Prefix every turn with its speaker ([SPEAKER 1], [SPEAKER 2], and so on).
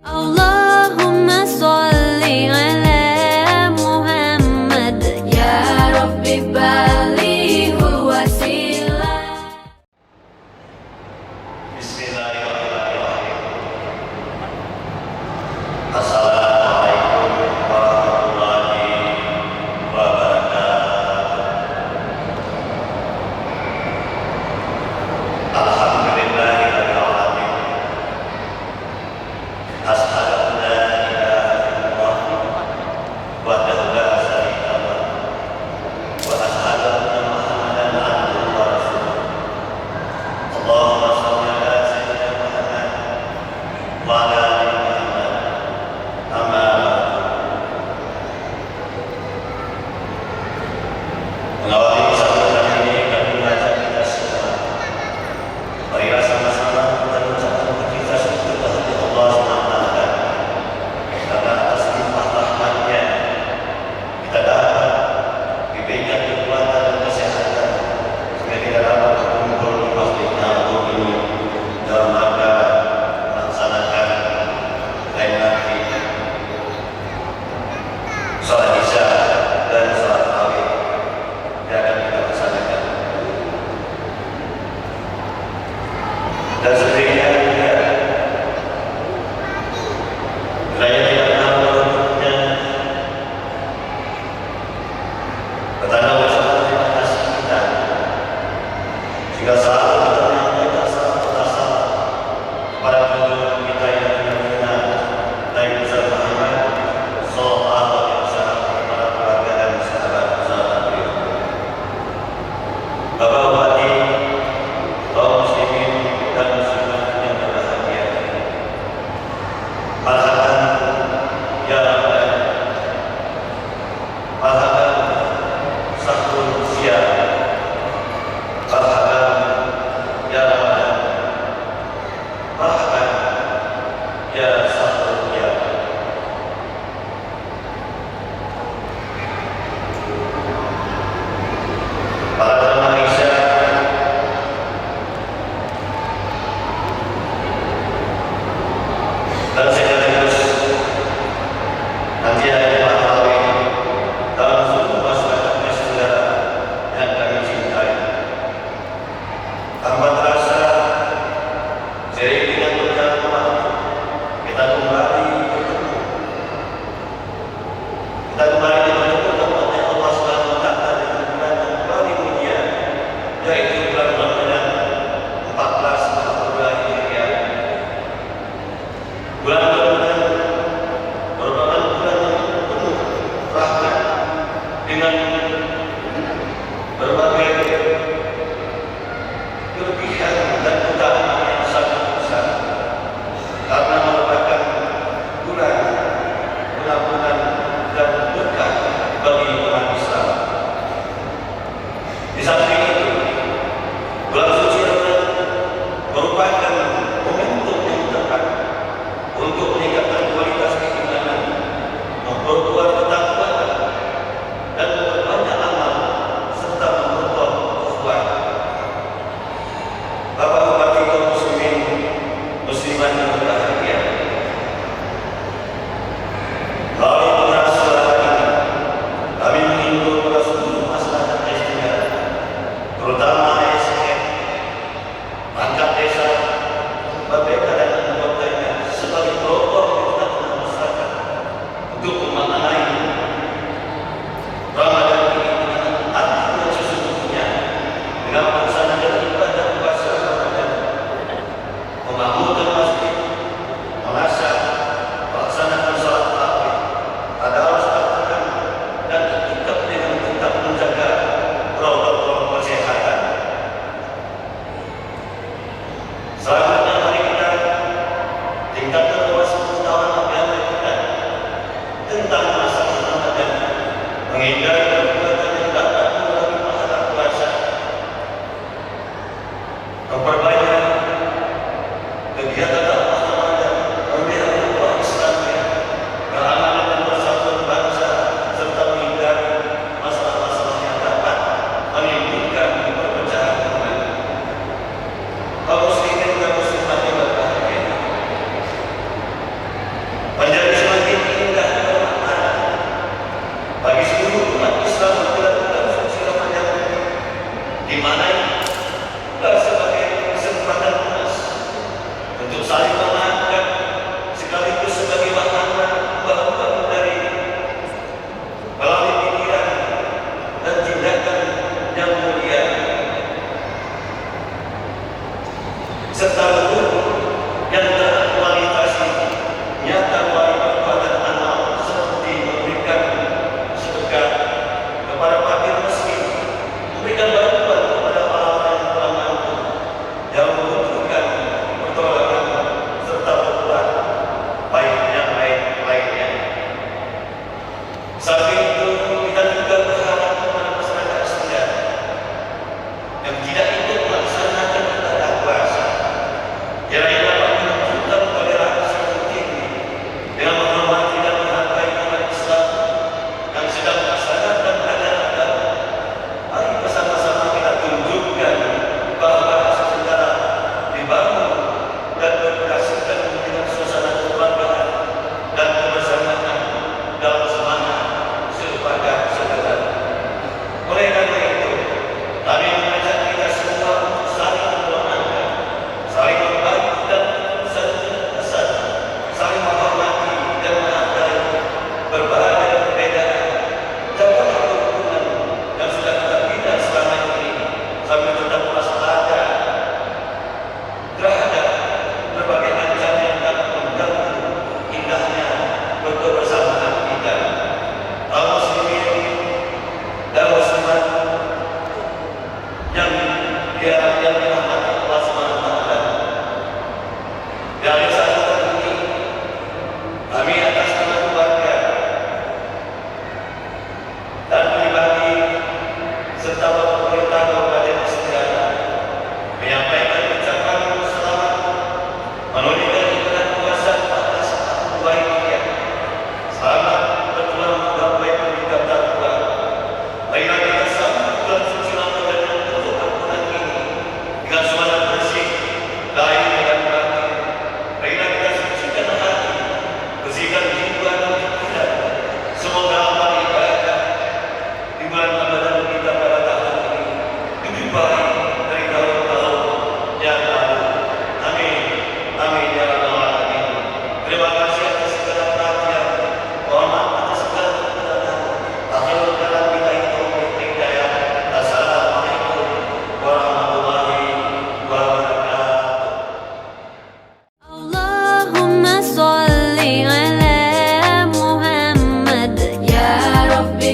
[SPEAKER 1] Allahumma sholli ala Muhammad ya Rabbi balighul wasilah.
[SPEAKER 2] Bismillahirrahmanirrahim. Assalamualaikum warahmatullahi wabarakatuh. Alhamdulillahirabbil alamin. Asyhadu an la ilaha illallah wahdahu la syarika lah wa asyhadu anna Muhammadan abduhu wa rasuluh. Allahumma shalli ala sayyidina Muhammad wa ala ali Muhammad. Amma mengawali kesempatan ini kami mengajak kita semua, marilah sama-sama kita mengucapkan kita syukur kepada Allah SWT karena atas limpah rahmat-Nya kita dapat diberikan kekuatan dan kesehatan sehingga kita dapat berkumpul di masjid Nabawi ini dalam rangka melaksanakan lain nanti salat isya dan salat tarawih yang akan kita laksanakan. Dan sebenarnya juga saya tidak tahu bentuknya petanda bersama terima kasih kita jika selalu kita menyampaikan salam kepada junjungan kita yang benar-benar Nabi besar Muhammad sallallahu alaihi wasallam, kepada keluarga dan sahabat-sahabat beliau. Bapak-bapak, kaum muslimin dan muslimat yang berbahagia, marhaban ya rabbal alamin, marhaban sahul usia, marhaban ya rabbal alamin, marhaban ya sahul usia. Para jemaah Isya dan sekaligus nanti ada jemaah tarawih dalam seluruh masyarakat saudara yang kami cintai. Tanpa terasa seiring dengan berjalannya waktu kita kembali bertemu. Kita kembali bertemu kepada Allah Subhanahu wa taala dengan bulan yang paling mulia, yaitu bulan Ramadan 1442 Hijriah. Bulan Ramadan merupakan bulan yang penuh rahmat dengan berbagai kelebihan dan keutamaan yang sangat besar, karena merupakan bulan pengampunan dan berkah bagi umat Islam. Di samping itu, bulan suci Ramadan merupakan momentum yang tepat untuk meningkatkan kualitas keimanan, memperkuat ketakwaan, dan memperbanyak amal serta memperkuat ukhuwah. Bapak-bapak kaum muslimin muslimat yang berbahagia, melalui pengeras suara ini kami menghimbau kepada seluruh masyarakat Islam, terutama ASN, perangkat desa, BPK dan anggotanya sebagai pelopor di tengah-tengah masyarakat untuk memaknai Ramadan ini dengan arti yang sesungguhnya, dengan melaksanakan ibadah puasa Ramadan, memakmurkan masjid, mengasah, melaksanakan salat tarawih, tadarus Al-Quran, dan tetap dengan tetap menjaga protokol kesehatan. Selanjutnya mari kita tingkatkan luas pengetahuan agama kita tentang masa Ramadan, menghindari perbuatan yang dapat mengurangi pahala puasa, memperbanyak kegiatan dakwah Ramadan, membela ukhuwah Islamiyah, keamanan dan persatuan bangsa, serta menghindari masalah-masalah yang dapat menimbulkan perpecahan umat. Kaum muslimin dan muslimat yang berbahagia, Kami atas nama keluarga dan pribadi serta pemerintah Kabupaten Singgalang menyampaikan ucapan selamat menunaikan ibadah puasa 14 Hijriah. Selamat berjuang menggapai pendidikan takwa. Marilah kita sambut bulan suci Ramadan yang penuh ampunan ini dengan suasana bersih, lahir dan batin. Marilah kita sucikan hati, bersihkan jiwa dan pikiran. Semoga amal ibadah di bulan Ramadan kita pada tahun ini lebih baik dari tahun-tahun yang lalu. Amin. Amin ya rabbal alamin. Terima kasih atas segala perhatian. Mohon maaf atas segala kekurangan. Akhirul kalam kita itu hidayah. Assalamualaikum warahmatullahi wabarakatuh.
[SPEAKER 1] Allahumma sholli ala Muhammad ya Rabbi